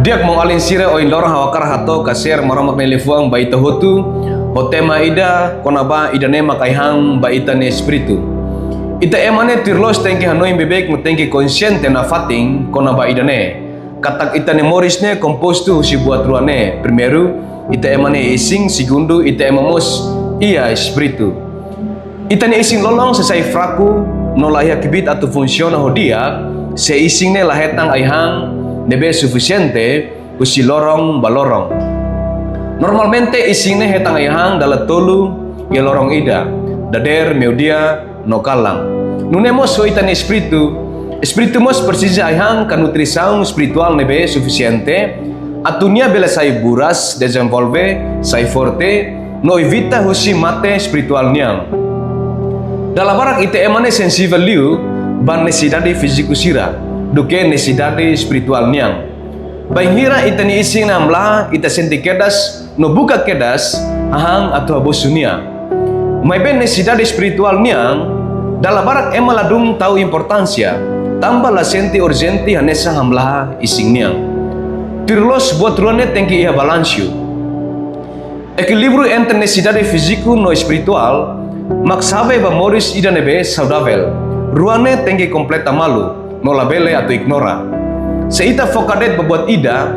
Diak mong alin sira o indora hawakar hato kaser maramak nelifuang baita hotu hotema ida konaba idane makaihang baita ne espiritu. Ita emane tirlos tengki hanoi bebek mutengki konsyente na fating konaba idane. Katak ita ne morisne kompostu si buat ruane. Primeiro ita emane ising, segundo ita emamos ia espiritu. Ita ne ising lolong sesai fraku no lahia kibit atau funciona hodia se ising ne lahetang aihang nebe suficiente kusi lorong balorong. Normalmente ising ne hetang aihang dala tolu ya lorong ida dader meudia no kalang. Nunemos so ita ne espiritu mos persija aihang ka nutrisaung espiritual nebe suficiente atunia bela sai buras desenvolve sai forte no evita husi mate espiritual niang. Dalam barak ite emane sensível liu ban necessidade físico sira duke necessidade espiritual niang. Bainghira ita ni ising namla ita senti kedas no buka kedas ahang atau abosunia. Mai ben necessidade espiritual niang dalam barak emaladung tahu importansia tambah la senti urgenti hanesa hamla ising niang. Tirlos buat ruane tengki ia balansio. Equilibrio entre necessidade físico no espiritual maksabe ba moris ida nebe saudável. Ruane tengki completa malu, no labele atau ignora. Seita fokadet bebuat ida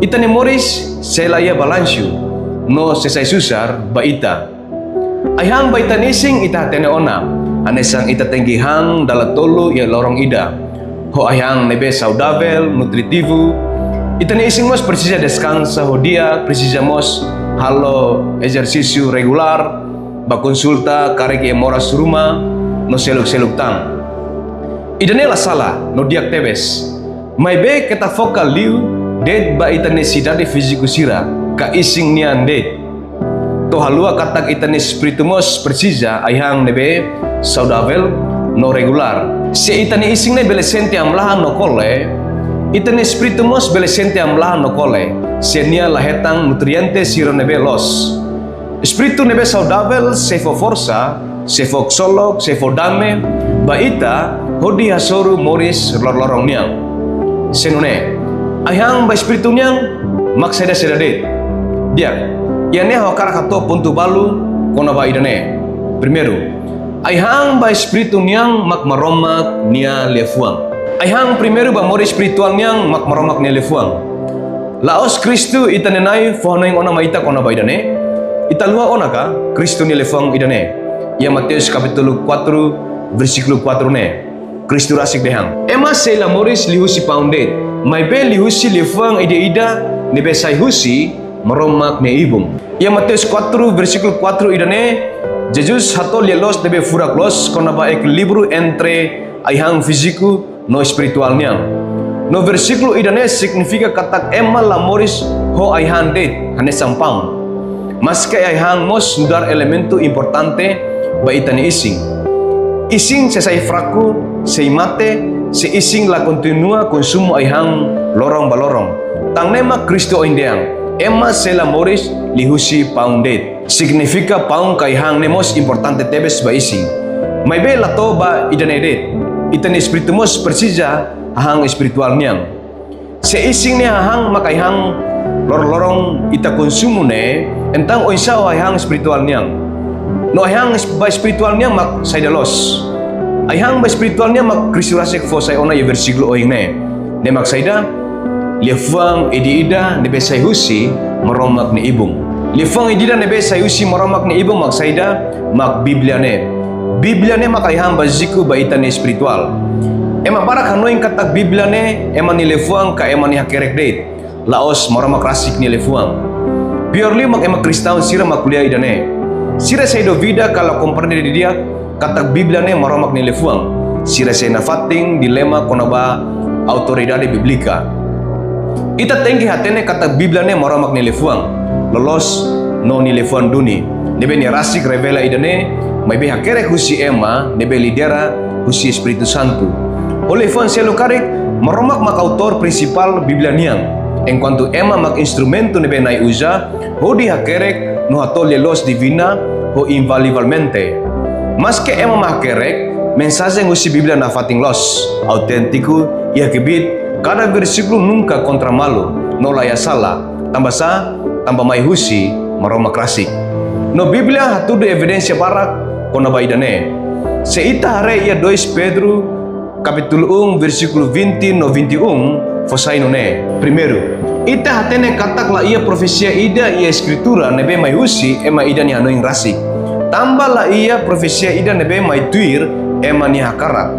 ni moris selaya balansio, no sesai susar ba ita. Ayang ba ita nising ita tene ona, anesang ita tengki hang dala tolu ya lorong ida. Ho ayang nebe saudável, nutritivo. Ita ni ising mos precisa descansa ho dia, precisa mos halo exercício regular, ba konsulta karek ye moras rumah, no seluk-seluk tang. Idane la sala no diak tebes. Mai be kita fokal liu det ba ita necessidade físico sira ka ising nian det. To halua katak ita ne espiritu mos precisa ayang nebe saudável no regular. Se ita ne ising ne belesente amlahan no kole, ita ne espiritu mos belesente amlahan no kole. Se nia lahetang nutriente sira nebe los. Espiritu nebe saudável se fo força, se fo solok, se fo dame, ba ita hodi hasoru moris lorong niang. Senune, ayang ba espiritu niang makseda sedade. Dia, iane hokar kato puntu balu kona ba idane. Primeiro, ayang ba espiritu niang mak maromak nia lefuang. Ayang primeiro ba moris espiritual niang mak maromak nia lefuang. Laos Kristu itanenai fohnoing ona maita kona ba idane. Italua ona ka Kristu ni lefuang idane. Ya Matius kapitulo 4 versículo 4 ne. Kristu rasik dehang. Ema sela moris lihusi poundet. Mai be lihusi lefuang ida ne be sai husi maromak ne ibum. Ya Matius 4 versículo 4 idane. Jesus hatol lielos ne be furaklos kona ba equilibrio entre aihang fisiku no espiritual niang. No versículo idane significa katak ema la moris ho aihan det hanesang pound. Mas kay ayang mos sudar elemento importante ba ita ni ising. Ising sesai fraku, sei mate, se ising la continua konsumo ayang lorong balorong. Tang nema Kristo indeang, ema sela moris lihusi poundet. Significa pound kay hang nemos importante tebes ba ising. May be lato ba idanedet. Ita ni espiritu mos persija ahang espiritual niang. Se ising ni ahang makayhang lorong ita konsumo ne entang oisa o ayang spiritual niang. No ayang ba spiritual niang mak say dalos. Ayang ba spiritual niang mak krisurasek fo say ona ye versikulo oing ne. Ne mak sayda lifuang ida nebe say husi maromak ni ibung. Lifuang idida nebe say husi maromak ni ibung mak sayda mak Biblia ne. Biblia ne mak ayang ba ziku ba ita ni spiritual. Ema barak hanoing katak Biblia ne ema ni lifuang ka ema ni hakerek det. Laos maromak rasik ni lifuang. Purely mak emak Kristau sira mak kuliah idane. Sira say do vida kalau komprende di dia katak Biblia ne maromak ni lefuang. Sira say na fating dilema konaba autoridade biblika. Ita tengki hatene katak Biblia ne maromak ni lefuang. Lolos no ni lefuang duni. Nebe ni rasik revela idane may beha kerek husi ema nebe lidera husi Espiritu Santo. Oleh lefuang selo karek maromak mak autor principal Biblia niang. En cuanto ema mak instrumento nebe nai usa, hodi hakerek no hatol los divina ho infalivelmente. Mas que ema makerek, mensaje ngusi Biblia na fating los, autentico, ia kibit, cada versículo nunca contra malo. no laya sala, tambah sa, tambah may husi, maromak rasik. No Biblia hatudo evidensya barak kona ba idane. Se ita hare ia 2 Pedro kapitulo 1 versículo 20 no 21 fosay no ne. Primero, ita hatene katak la ia profesia ida ia escritura nebe may husi ema ida ni anoing rasik. Tambah la ia profesia ida nebe may tuir ema ni hakarat.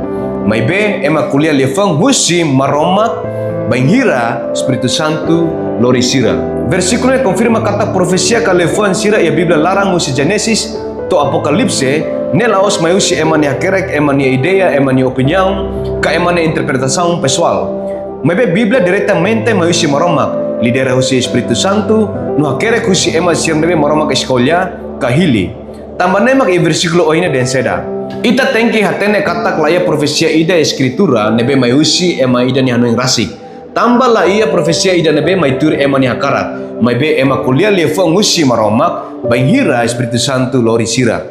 May be ema kuliah lefang husi maromak bainghira Espiritu Santo lori sira. Versículo confirma kata profesia ka lefang sira ia Biblia larang musi Genesis to Apokalipse ne laos may husi ema ni hakerek ema ni ideia ema ni opinião ka ema ni interpretação pessoal. May be Biblia diretamente may husi maromak lidera husi Espiritu Santo no hakerek husi ema sir nebe maromak eskolya kahili. Tambah nemak i versículo oine den seda. Ita tengki hatene katak laya profesia ida escritura nebe may usi ema ida ni hanuing rasik. Tambah la ia profesia ida nebe may tur ema ni hakarat. May be ema kuliah lefang usi maromak bainghira Espiritu Santo lori sira.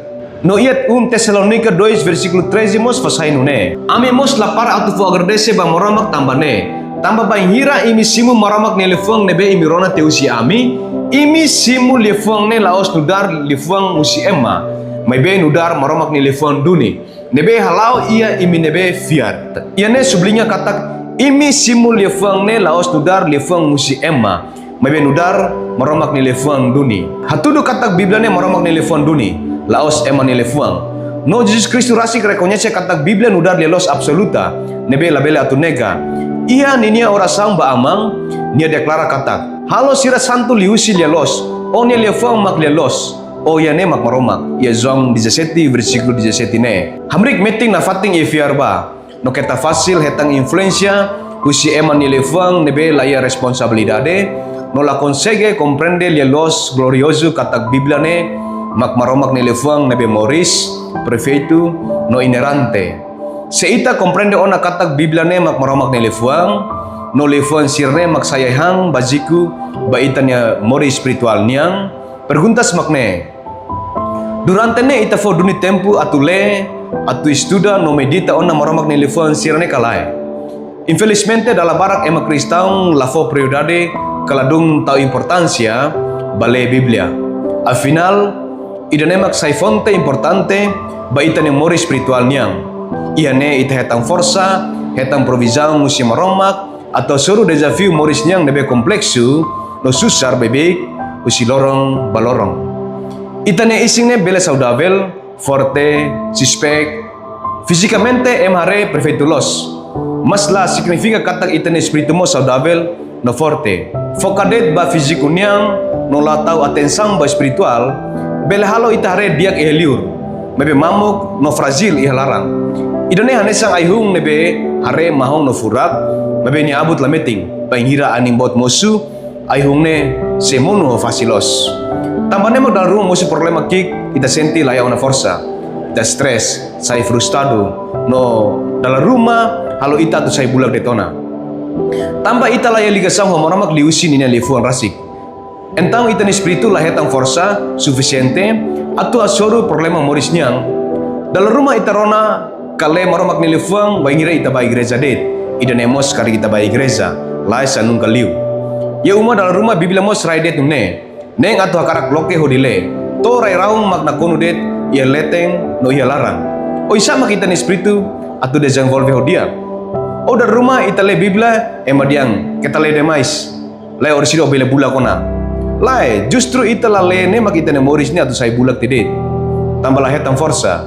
No iat Tesalonica 2 versículo 13 mos fasay nune. Ami mos lapar atu fu agradece ba maromak tambah ne. Tambah bainghira imi simu maromak ni lefang nebe imi rona teusi ami. Imi simu lefang ne laos nudar lefang usi ema. May be nudar maromak ni lefang duni. Nebe halau ia imi nebe fiat. Ia ne sublinya katak imi simu lefang ne laos nudar lefang musi ema. May be nudar maromak ni lefang duni. Hatudo katak Biblia ne maromak ni lefang duni. Laos ema ni lefang. No Jesus Kristus rasik rekonhece katak Biblia nudar lelos absoluta. Nebe labele atu nega. Ia ninia oração ba amang. Nia deklara katak. Halo sira santo liusi lelos. O nia lefang mak lelos. O ia ne mak maromak. Ia João 17 versículo 17 ne. Hamrik meeting na fating ifiar ba. No keta fasil hetang influencia. Usi eman ni lefang nebe la ia responsabilidade. No la consegue comprende lelos glorioso katak Biblia ne. Mak maromak ni lefang nebe moris. Prefeito no inerante. Seita comprende ona katak Biblia ne mak maromak ni lefang. No lefang sirne mak sayahang baziku. Baitan ya mori spiritual niang. Perguntas makne. Durante ne ita fo duni tempo atule atu estuda no medita ona maromak ni lefang sirne kalai. Infelizmente dalam barak ema cristão la fo prioridade kaladung tau importancia bale Biblia. Al final ida nemak sai fonte importante baita ne mori spiritual niang. Ia ne ita hetang força, hetang provisão musi maromak atau suruh desafio moris niang nebe kompleksu no susar bebek usi lorong balorong. Itane isingnya bela saudável, forte, suspect. Fisicamente emhare perfeitulos. Mas la significa katak itane espiritu mo saudável no forte. Focadet ba fisiku niang no latau atensang ba espiritual. Bela halo itare diak iheliur. Mebe mamuk no fragil ihalarang. Idone hanesang aihung nebe hare mahong no furak. Mebe ni abut lameting. Painghira aning bot mosu. Aihung ne semono facilos. Tambahnya mag dalam rumah musi problema kik ita senti layak una força. Ita stres, sai frustrado. No dalam rumah halo ita tu sai bulag detona. Tambah ita layak ligasang homoramak liusi nina lifuan rasik. Entang ita ni espiritu lahetang força suficiente atau asoro problema moris niang. Dalam rumah ita rona kale maromak ni lifuang baingira ita ba igreja det. Ida nemos kari kita ba igreja. Lai sanung kaliu. Ya uma dalam rumah Biblia mos raidet ne. Neng atau hakarak bloke hodile. To rai raung makna konudet ia leteng no ia larang. O isa makita ni espiritu atau desenvolve hodia. O dalam rumah itale Biblia emadiang ketale demais. Lai orsido bele bula kona. Lai justru itala lene makita ni moris ni atau sai bulak tidet. Tambah lahetang força.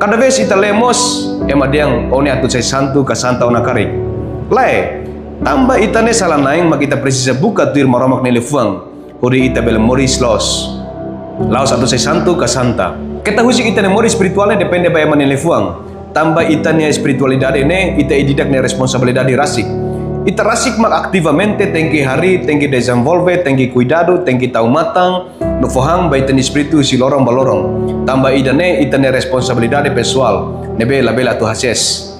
Kada vez itale mos emadiang one atau sai santu ka santa ona karik. Lai tambah itane salah naing makita precisa buka tuir maromak ni lefuang. Hori ita bela moris los. Laos atau sai santu ka santa. Kita husik ita ne moris spiritualnya depende ba eman ni lefuang. Tambah ita ne espiritualidade ne ita ididak ne responsabilidade rasik. Ita rasik mak aktivamente tengki hari, tengki desenvolve, tengki cuidado, tengki tau matang. No fohang ba ita ni espiritu si lorong balorong. Tambah ida ne ita ne responsabilidade pessoal. Nebe labela tu hases.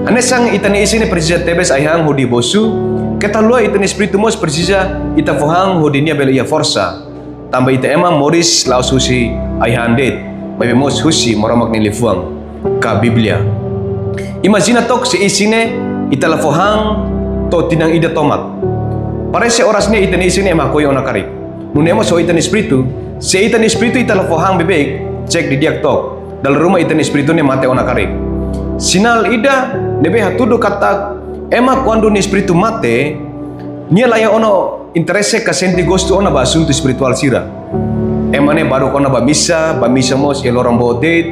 Anesang ita ni isi ni precisa tebes ayang hodi bosu. Kita lua ita ni espiritu mos precisa ita fohang hodi nia bela ia força. Tambah ita emang moris laos husi ayhandet. Babe mos husi moramak ni lifuang ka Biblia. Imagina tok si isi ne ita la fohang to tinang ida tomak. Parece oras ni itan isin ema koy ona karik. Nunemo so itan espiritu, se itan espiritu ita lafohang bebek, cek di diak tok. Dalam rumah itan espiritu ne mate ona karik. Sinal ida nebe hatudo katak ema quando ni espiritu mate, nia laya ono interesse kasenti gosto ona ba asunto espiritual sira. Emane baru kona ba misa mos ya lorong bodet,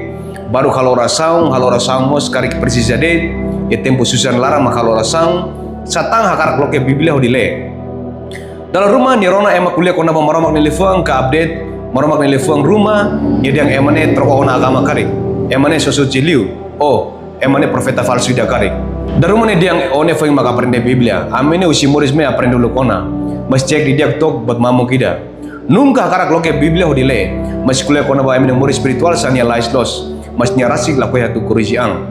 baru halora saung mos karik persisa det, ya tempo susan larang mahalora saung, satang hakarak loke Biblia hodile. Dalam rumah ni rona ema kuliah kona ba maromak ni lefuang ka update, maromak ni lefuang rumah, ni yang emane terkona agama karik, emane sosok jeliu, emane profeta falsu dia karik. Dalam rumah ni dia yang one foi maka aprende Biblia, amene usi morisme aprende dulu kona, mas cek di dia tok buat mamu kida. Nunca karak loke Biblia hodile, mas kuliah kona ba emane moris spiritual sania lais los, mas nyarasi lakoy hatu kurisi ang.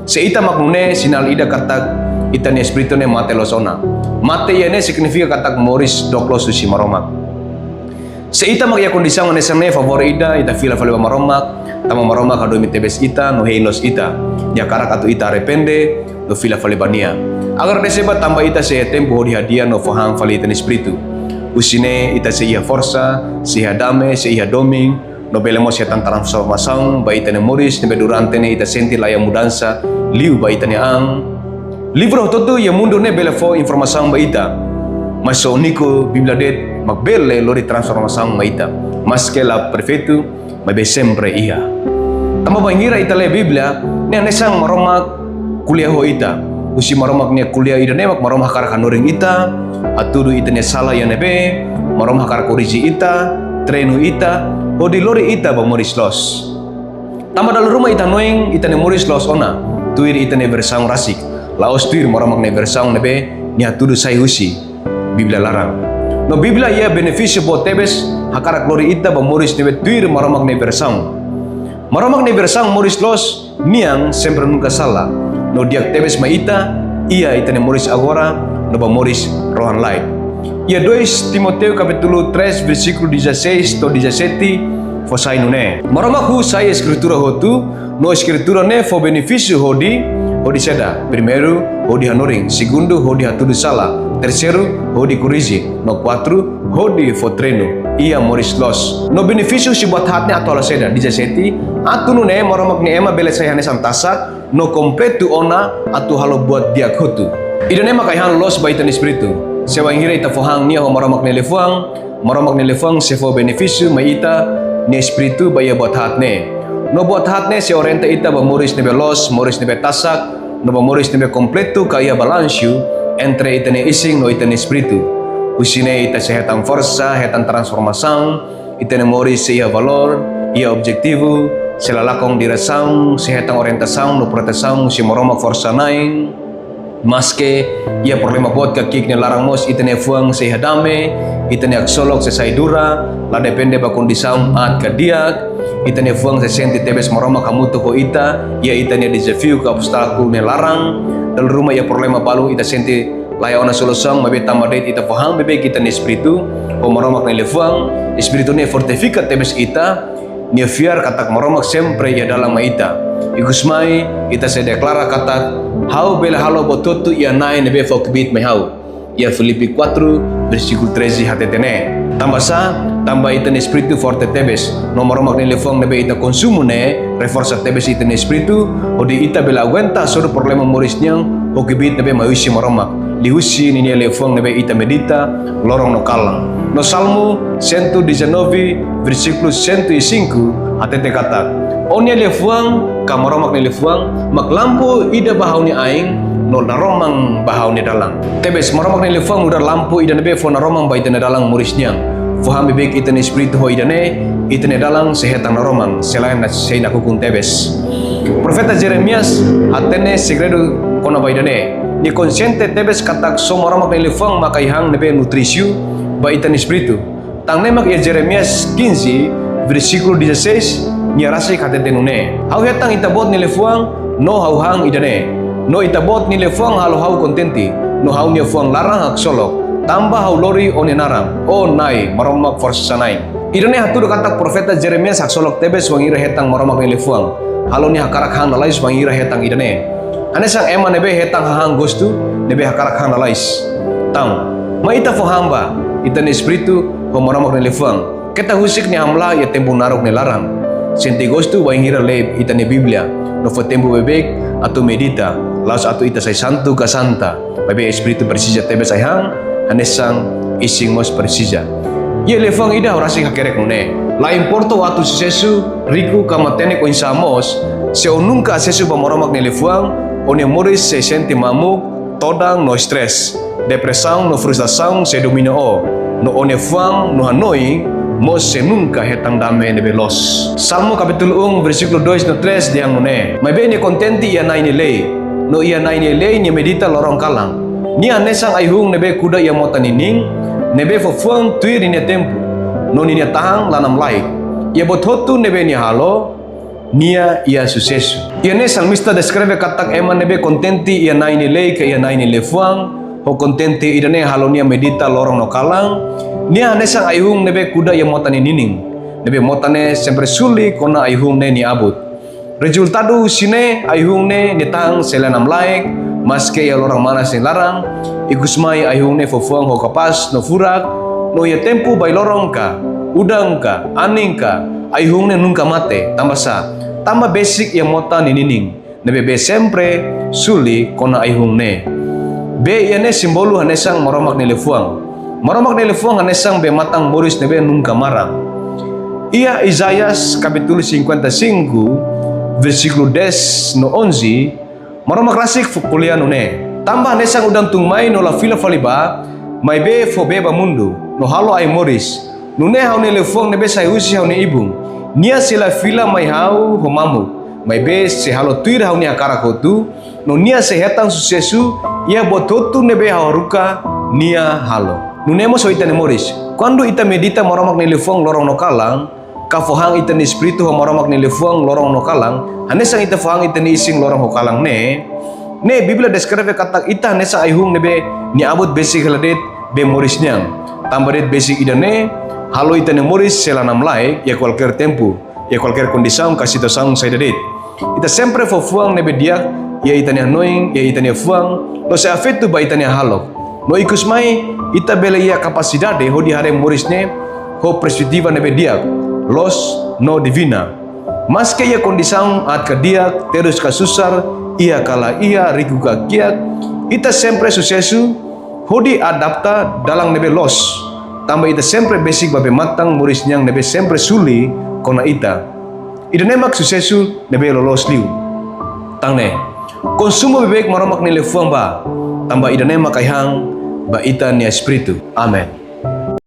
Seita maknune sinal ida katak itane espiritu ne mate losona. Mate iane signifika katak moris doklos susi maromak. Seita mak ya kondisi ngane sene favor ida ita fila fala maromak, tama maromak ado mitebes ita no heilos ita. Ya karak atu ita repende no fila fala bania. Agar deseba tambah ita se tempo di hadiah no fahang fala itane espiritu. Usine ita se ia forsa, se ia dame, se ia doming, no belemos setan transformação ba itane moris nebe durante ne ita senti la ya mudança liu ba itane ang. Livro todo ya mundo ne belefo informação ba ita. Mas so unico Biblia det magbele lori transformação ba ita. Mas que la perfeito mabe sempre ia. Tama bangira ita le Biblia ne anesang maromak kuliah ho ita. Usi maromak ne kuliah ida ne mak maromak karak hanoring ita, atudu ita ne salah ya nebe, maromak karak koriji ita, trenu ita, o di lori ita ba moris los. Tama dalam rumah ita noing ita ne moris los ona, tuir ita ne versang rasik. Laos tuir maromak ne versang nebe, ni atudu sai husi. Biblia larang. No Biblia ia beneficio bo tebes hakarak lori ita ba moris nebe tuir maromak ne versang. Maromak ne versang moris los niang sempre nunca salah. No diak tebes ma ita, ia ita ne moris agora, no ba moris rohan lai. Ia 2 Timoteo capítulo 3 versículo 16 to 17 fosai nune. Maromak hu sai escritura hotu, no escritura ne fo beneficio hodi seda. Primeiro, hodi hanoring. Segundo, hodi hatudu salah. Terceiro, hodi corrige. No 4, hodi fo treino. Ia moris los. No beneficio si buat hatnya atau seda 17. Atu nune maromak ni ema bele saya hanesan tasak. No kompletu ona atu halo buat dia hotu. Ida nema kaihan los baitan espiritu. Sewa ingira ita fohang nia ho maromak ni lefuang se fo beneficio ma ita ni espiritu baya buat hatne. No buat hatne se orienta ita ba moris nebe los, moris nebe tasak, no ba moris nebe kompletu kaya balansyu entre ita ni ising no ita ni espiritu. Usine ita sehetang forsa, hetang transformação, ita ni moris se ia valor, ia objetivo, se lalakong direção, se hetang orientação no proteção si maromak forsa naing. Maske ia problema buat kik ni larang mos ita ni fuang se hadame, ita ni aksolok se saidura, la depende ba kondisang at kadiak, ita ni fuang se senti tebes maromak kamuto ko ita, ia ita ni desafio ka obstacle ni larang, dal rumah ia problema balu ita senti laya ona solusang mabe tamadet ita faham bebe kita ni espiritu, o maromak ni lefuang, espiritu ni fortifica tebes ita, ni fiar katak maromak sempre ia dalam ita. Igusmai ita se deklara katak hau bela halo bototu ia nai nebe fokbit me hau. Ia Filipi 4 versículo 13 hatetene. Tambah tambah ita ni espiritu forte tebes. No maromak ni lefuang nebe ita konsumo ne reforza tebes ita ni espiritu o di ita bela aguenta sobre problema moris niang fokbit nebe mausi maromak. Lihusi ni lefuang nebe ita medita lorong no kalang. No Salmo 119 versículo 105 hatete katak. Onya lefuang kamaromak ni lefuang maklampu ida bahau ni aing no naromang bahau ni dalang. Tebes maromak ni lefuang udah lampu ida nebe fo naromang ba ida ni dalang muris niang. Faham bebek ita ni espiritu ho ida ni dalang sehetang naromang selain na sei na kukung tebes. Profeta Jeremias hatene segredo kona ba ida ni konsiente tebes katak so maromak ni lefuang makaihang nebe nutrisio ba ita ni espiritu. Tang nemak ya Jeremias 15 versículo 16 nia rasi katete nune. Hau hetang itabot ni lefuang no hauhang idane. No itabot ni lefuang halo hau kontenti. No hau ni lefuang larang hak solok. Tambah hau lori one narang. O nai maromak forsa nai. Idane hatudu katak profeta Jeremias hak solok tebes wangira hetang maromak ni lefuang. Halo ni hakarak hang nalais wangira hetang idane. Ane sang ema nebe hetang hang gustu nebe hakarak hang nalais. Tang Maita fo hamba, ita ni Espiritu, ho maramak ni lefuang. Kita husik ni hamla, ia tempo narok ni larang. Senti gostu, wain hira leib, ita ni Biblia. No fo tempo bebek, atau medita. Laos atau ita say santo ka santa. Bebe Espiritu persija tebe sayang, hanesang ising mos persija. Ia lefuang ida orasi hakerek nune. Lain porto atu sesu, riku kamatene ko insamos, se onunka sesu bamaramak ni lefuang, one moris se senti mamuk, todang no stress. Depressão no frustração se domina no onefuang no hanoi mos se nunca hetang dame ne veloz. Salmo capítulo 1 versículo 2 no 3 diang nune. Mai bene contenti ia nai ni lei. No ia nai ni lei ni medita lorong kalang. Ni anesang aihung nebe kuda ia mota nining, nebe fofuang tuir ni tempo. No ni tahang lanam lai. Ia bothotu nebe ni halo, nia ia sucesso. Ia ne salmista descreve katak eman nebe contenti ia nai ni lei ke ia nai ni lefuang. Ho kontente idane halonia medita lorong no kalang nia nesang aihung nebe kuda yang motane nining nebe motane sempre suli kona aihung ne ni abut resultado sine aihung ne nitang selenam laik maske ya lorong manas ni larang ikusmai aihung ne fofuang ho kapas no furak no ya tempo bai lorong ka udang ka aning ka aihung ne nunca mate tambah basic yang mota ni nining nebe be sempre suli kona aihung ne. Be iane simbolu hanesang maramak ni lefuang. Maramak ni lefuang hanesang be matang moris nebe nunca marang. Ia Isaias capítulo 55 versículo 10 no 11 maramak rasik fukulian nune. Tambah hanesang udang tungmai no la fila faliba mai be fo be bamundu no halo ai moris. Nune hau ni lefuang nebe sai usi hau ni ibung. Nia sila fila mai hau homamu. Mai be se halo tuir hau ni akara kotu no nia se hetang sucesu ia bototu nebe haruka nia halo. Nunemo so ita moris. Quando ita medita maramak ni lefuang lorong no kalang, ka fohang ita ni espiritu ho maramak ni lefuang lorong no kalang, hanesang ita fohang ita ni ising lorong ho kalang ne Biblia describe katak ita hanesa aihung nebe ni abot basic haladet be moris niang. Tambaret basic ida ne halo ita ni moris selanam lai ya cualquier tempo, ya cualquier condição ka situação sa idadet. Ita sempre fofuang nebe dia ia ita ni anoing, ia ita ni fuang, no se afetu ba ita ni halok. No ikus mai, ita bela ia capacidade ho di hare morisne, ho perspektiva nebe dia, los no divina. Mas ke ia kondisang at kadiak, terus kasusar, ia kala ia riku kakiak, ita sempre sucesu, ho di adapta dalang nebe los. Tambah ita sempre basic babe matang morisnyang nebe sempre suli kona ita. Ida nemak sucesu nebe lolos liu. Tangne. Konsumo bebek maramak ni lefuang ba tambah idane makaihang ba ita ni espiritu. Amen.